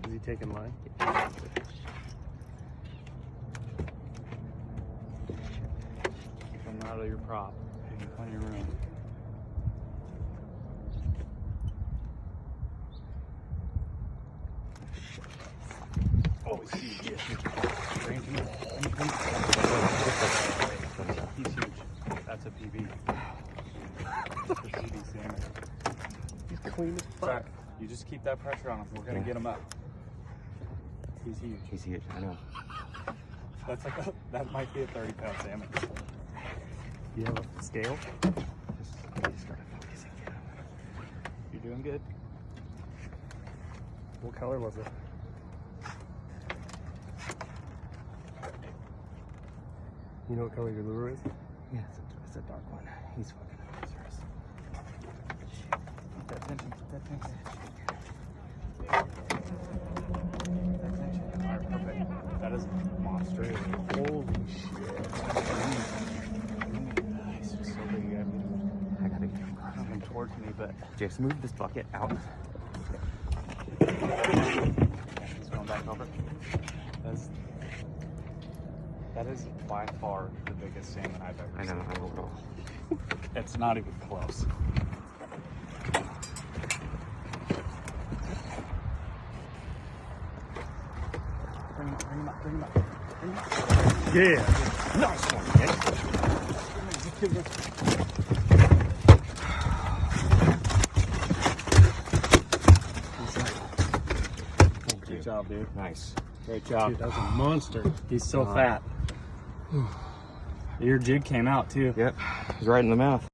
Is he taking line? Keep him out of your prop. You can find your room. Oh, he's huge. Bring him in. He's huge. That's a PB. That's a PB salmon. He's clean as fuck. Zach, you just keep that pressure on him. We're gonna get him up. He's huge. He's huge, I know. That's like that might be a 30-pound salmon. You have a scale? Just start focusing. You're doing good. What color was it? You know what color your lure is? Yeah, it's a dark one. He's fucking monstrous. Keep that tension. Keep that tension. Keep that tension. All right, perfect. That is a monster. Holy shit. He's just so big. I gotta get him across. Coming towards me, but Just move this bucket out. he's going back over. That is by far the biggest salmon I've ever I seen. know, I don't know. It's not even close. Bring him up, bring him up. Bring him up. Yeah. Nice one, Nick. Good job, dude. Nice. Great job. Dude, that's a monster. He's so fat. Your jig came out too. Yep, he's right in the mouth.